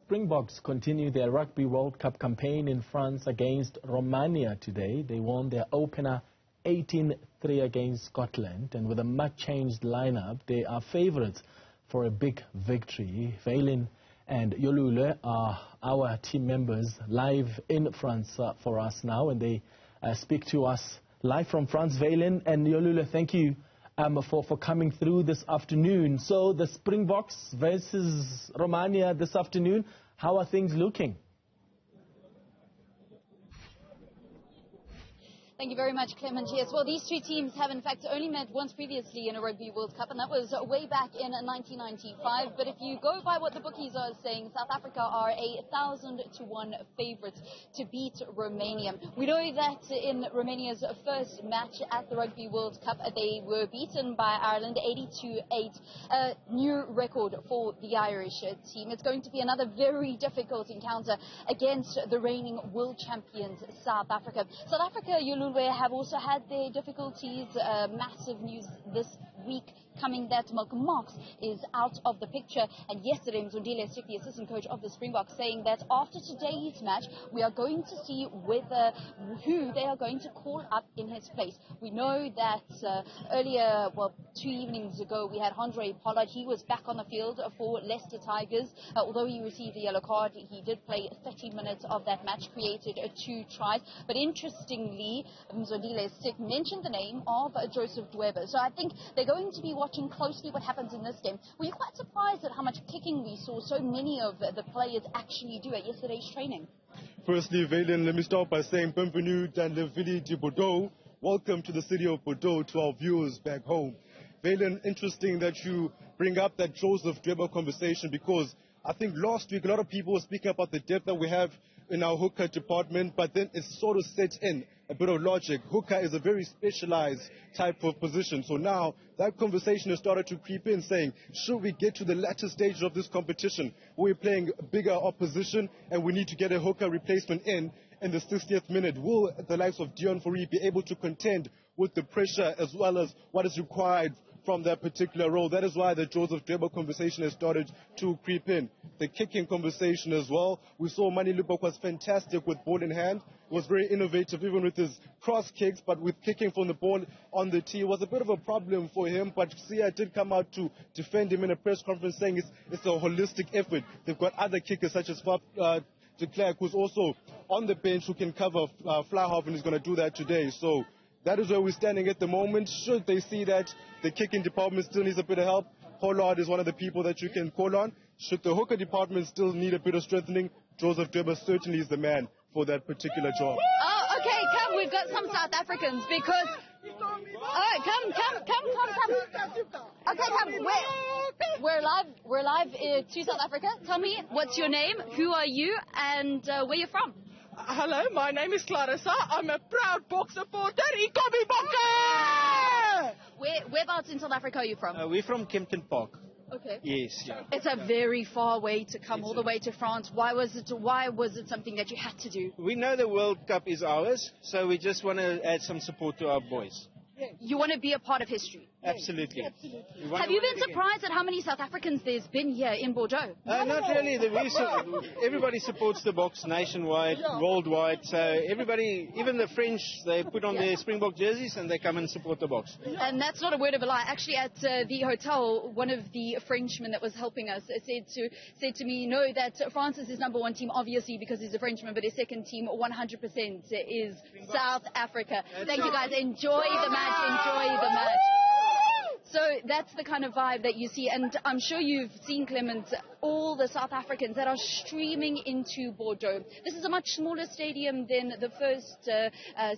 Springboks continue their Rugby World Cup campaign in France against Romania today. They won their opener 18-3 against Scotland, and with a much-changed lineup, they are favourites for a big victory. Vaylen and Yolulwe are our team members live in France for us now, and they speak to us live from France. Vaylen and Yolulwe, thank you for coming through this afternoon. So the Springboks versus Romania this afternoon, how are things looking? Thank you very much, Clement. Yes, well, these two teams have in fact only met once previously in a Rugby World Cup, and that was way back in 1995. But if you go by what the bookies are saying, South Africa are a 1,000-to-1 favourites to beat Romania. We know that in Romania's first match at the Rugby World Cup, they were beaten by Ireland 80-8, a new record for the Irish team. It's going to be another very difficult encounter against the reigning world champions, South Africa. South Africa, Yolulwe, have also had their difficulties. Massive news this week coming that Malcolm Marx is out of the picture, and yesterday Newzroom Afrika, the assistant coach of the Springboks, saying that after today's match we are going to see who they are going to call up in his place. We know that earlier, well, 2 evenings ago, we had Andre Pollard. He was back on the field for Leicester Tigers. Although he received a yellow card, he did play 30 minutes of that match, created 2 tries. But interestingly, Newzroom Afrika mentioned the name of Joseph Dweba. So I think they're going to be watching closely what happens in this game. Were you quite surprised at how much kicking we saw so many of the players actually do at yesterday's training? Firstly, Vaylen, let me start by saying bienvenue dans la ville de Bordeaux. Welcome to the city of Bordeaux to our viewers back home. Vaylen, interesting that you bring up that Joseph Dweba conversation, because I think last week a lot of people were speaking about the depth that we have in our hooker department, but then it sort of set in a bit of logic. Hooker is a very specialized type of position. So now that conversation has started to creep in, saying, should we get to the latter stage of this competition, we're playing bigger opposition and we need to get a hooker replacement in the 60th minute? Will the likes of Dion Fourie be able to contend with the pressure as well as what is required from that particular role? That is why the Joseph Dweba conversation has started to creep in. The kicking conversation as well. We saw Mani Lubok was fantastic with ball in hand, was very innovative even with his cross kicks, but with kicking from the ball on the tee was a bit of a problem for him. But Sia did come out to defend him in a press conference, saying it's a holistic effort. They've got other kickers such as de Klerk, who's also on the bench, who can cover Flyhoff, and is going to do that today. So that is where we're standing at the moment. Should they see that the kicking department still needs a bit of help, Pollard is one of the people that you can call on. Should the hooker department still need a bit of strengthening, Joseph Dweba certainly is the man for that particular job. Oh, okay, come, we've got some South Africans because... Oh, come. Okay, come, we're live to South Africa. Tell me, what's your name, who are you, and where you're from? Hello, my name is Clarissa. I'm a proud Bok supporter. Ikobi Bokke! Whereabouts in South Africa are you from? We're from Kempton Park. Okay. Yes, yeah. It's a very far way to come all the way to France. Why was it something that you had to do? We know the World Cup is ours, so we just want to add some support to our boys. You want to be a part of history? Absolutely. Have you been surprised at how many South Africans there's been here in Bordeaux? Not really. Everybody supports the Boks nationwide, worldwide. So everybody, even the French, they put on their Springbok jerseys and they come and support the Boks. And that's not a word of a lie. Actually, at the hotel, one of the Frenchmen that was helping us said to me, no, that France is his #1 team, obviously because he's a Frenchman, but his second team, 100%, is South Africa. Thank you, guys. Enjoy the match. Enjoy the match. So that's the kind of vibe that you see, and I'm sure you've seen, Clement, all the South Africans that are streaming into Bordeaux. This is a much smaller stadium than the first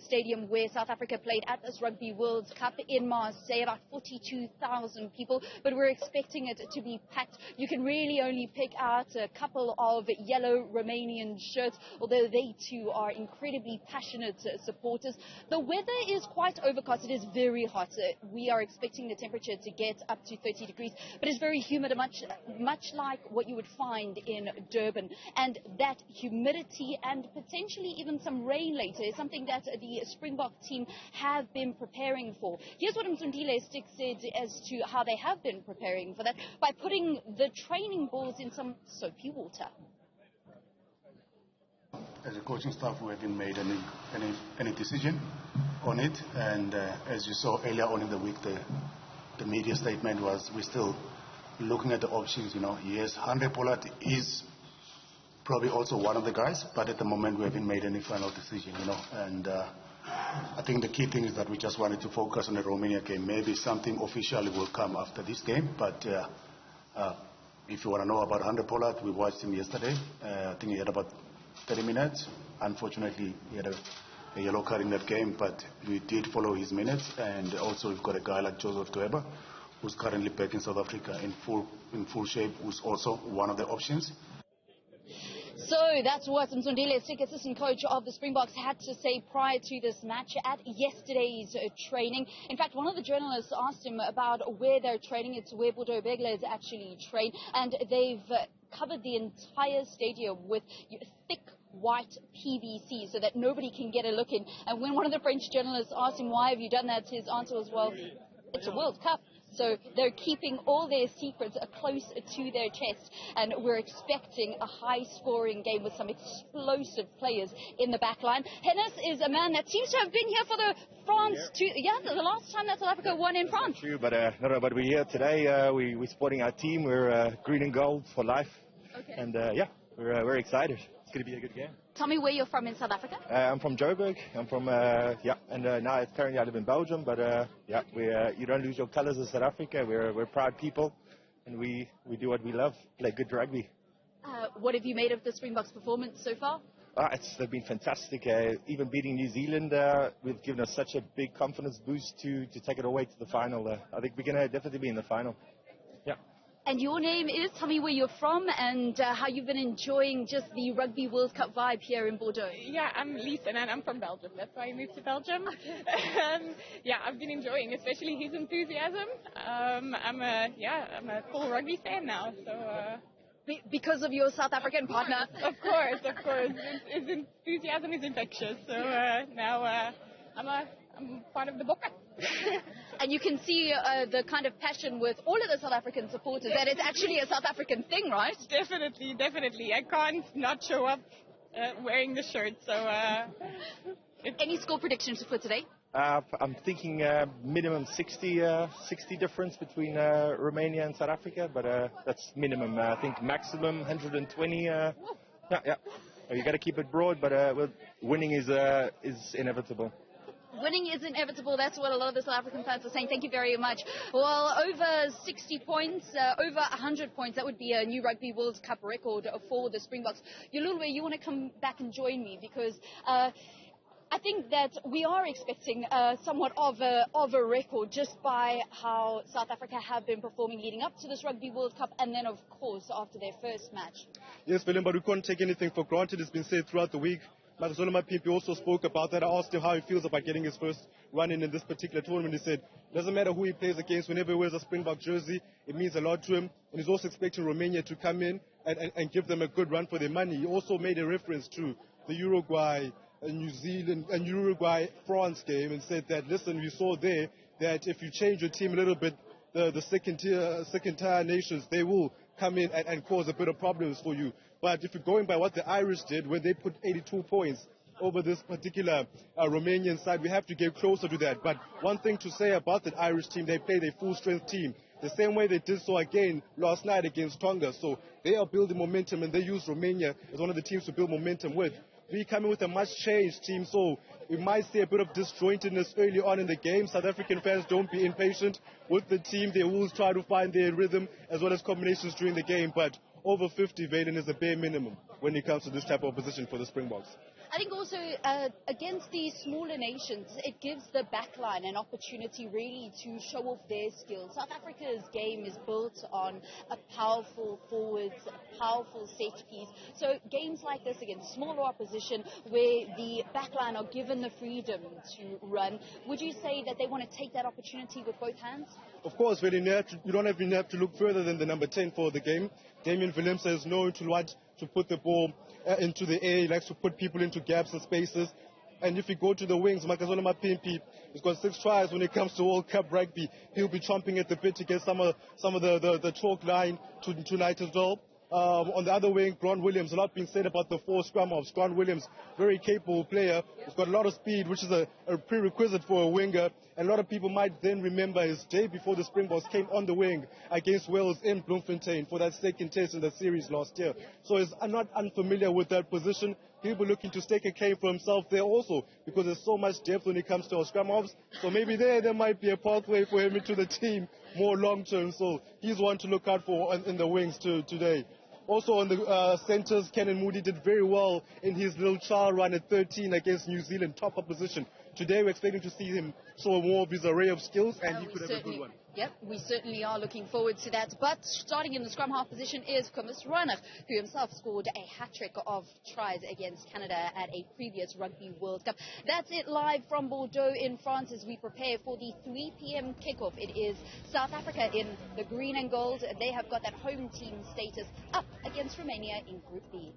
stadium where South Africa played at this Rugby World Cup in Marseille, about 42,000 people, but we're expecting it to be packed. You can really only pick out a couple of yellow Romanian shirts, although they too are incredibly passionate supporters. The weather is quite overcast. It is very hot. We are expecting the temperature to get up to 30 degrees, but it's very humid, much like what you would find in Durban. And that humidity and potentially even some rain later is something that the Springbok team have been preparing for. Here's what Newzroom Afrika said as to how they have been preparing for that, by putting the training balls in some soapy water. as a coaching staff, we haven't made any decision on it. And as you saw earlier on in the week, the media statement was we're still looking at the options. Yes, Andre Pollard is probably also one of the guys, but at the moment we haven't made any final decision. And I think the key thing is that we just wanted to focus on the Romania game. Maybe something officially will come after this game, but if you want to know about Andre Pollard, we watched him yesterday. I think he had about 30 minutes. Unfortunately, he had a yellow card in that game, but we did follow his minutes. And also we've got a guy like Joseph Toeba, who's currently back in South Africa in full shape, who's also one of the options. So that's what Msondile Sik, assistant coach of the Springboks, had to say prior to this match at yesterday's training. In fact, one of the journalists asked him about where they're training. It's where Bodo Begler is actually trained, and they've covered the entire stadium with thick white PVC so that nobody can get a look in. And when one of the French journalists asked him, why have you done that, his answer was, well, it's a World Cup. So they're keeping all their secrets close to their chest, and we're expecting a high-scoring game with some explosive players in the back line. Hennis is a man that seems to have been here for the France, the last time that South Africa won in France. True, but but we're here today. We're supporting our team. We're green and gold for life. Okay. And we're excited. It's going to be a good game. Tell me where you're from in South Africa. I'm from Joburg. I'm from and now currently I live in Belgium. But you don't lose your colours in South Africa. We're proud people, and we do what we love: play good rugby. What have you made of the Springboks' performance so far? They've been fantastic. Even beating New Zealand, we've given us such a big confidence boost to take it away to the final. I think we're going to definitely be in the final. Yeah. And your name is, tell me where you're from and how you've been enjoying just the Rugby World Cup vibe here in Bordeaux. Yeah, I'm Lisa and I'm from Belgium. That's why I moved to Belgium. I've been enjoying, especially his enthusiasm. I'm a full rugby fan now. So. Because of your South African partner? Of course. His enthusiasm is infectious. So now I'm part of the Bokke. And you can see the kind of passion with all of the South African supporters, that it's actually a South African thing, right? Definitely. I can't not show up wearing the shirt. So. Any score predictions for today? I'm thinking minimum 60 difference between Romania and South Africa, but that's minimum. I think maximum 120. You got to keep it broad, but winning is inevitable. Winning is inevitable. That's what a lot of the South African fans are saying. Thank you very much. Well, over 60 points, over 100 points. That would be a new Rugby World Cup record for the Springboks. Yolulwe, you want to come back and join me because I think that we are expecting somewhat of a record just by how South Africa have been performing leading up to this Rugby World Cup and then, of course, after their first match. Yes, Vaylen, but we can't take anything for granted. It's been said throughout the week. Mazoloma Pimpi also spoke about that. I asked him how he feels about getting his first run in this particular tournament. He said, it doesn't matter who he plays against, whenever he wears a Springbok jersey, it means a lot to him. And he's also expecting Romania to come in and give them a good run for their money. He also made a reference to the Uruguay, New Zealand and Uruguay-France game and said that, listen, we saw there that if you change your team a little bit, the second-tier nations, they will come in and cause a bit of problems for you. But if you're going by what the Irish did, when they put 82 points over this particular Romanian side, we have to get closer to that. But one thing to say about the Irish team, they play their full-strength team, the same way they did so again last night against Tonga. So they are building momentum, and they use Romania as one of the teams to build momentum with. We come in with a much-changed team, so we might see a bit of disjointedness early on in the game. South African fans, don't be impatient with the team. They will try to find their rhythm as well as combinations during the game. But over 50, Vaylen, is a bare minimum when it comes to this type of opposition for the Springboks. I think also against these smaller nations, it gives the backline an opportunity really to show off their skills. South Africa's game is built on a powerful forwards, a powerful set piece. So games like this against smaller opposition where the backline are given the freedom to run, would you say that they want to take that opportunity with both hands? Of course, Vaylen, you don't even have to look further than the number 10 for the game. Damian Willemse is known to want to put the ball into the air. He likes to put people into gaps and spaces. And if you go to the wings, Makazole Mapimpi has got 6 tries when it comes to World Cup rugby. He'll be chomping at the bit to get some of the chalk line tonight as well. On the other wing, Grant Williams. A lot being said about the 4 scrum halves. Grant Williams, very capable player. He's got a lot of speed, which is a prerequisite for a winger. And a lot of people might then remember his day before the Springboks came on the wing against Wales in Bloemfontein for that second test in the series last year. So he's not unfamiliar with that position. People looking to stake a claim for himself there also, because there's so much depth when it comes to our scrum halves. So maybe there might be a pathway for him into the team more long term. So he's one to look out for in the wings today. Also on the centres, Kenan Moody did very well in his little trial run at 13 against New Zealand, top opposition. Today we're expecting to see him show more of his array of skills, and he could have a good one. Yep, we certainly are looking forward to that. But starting in the scrum half position is Kobus Reinach, who himself scored a hat-trick of tries against Canada at a previous Rugby World Cup. That's it live from Bordeaux in France as we prepare for the 3 p.m. kickoff. It is South Africa in the green and gold. They have got that home team status up against Romania in Group B.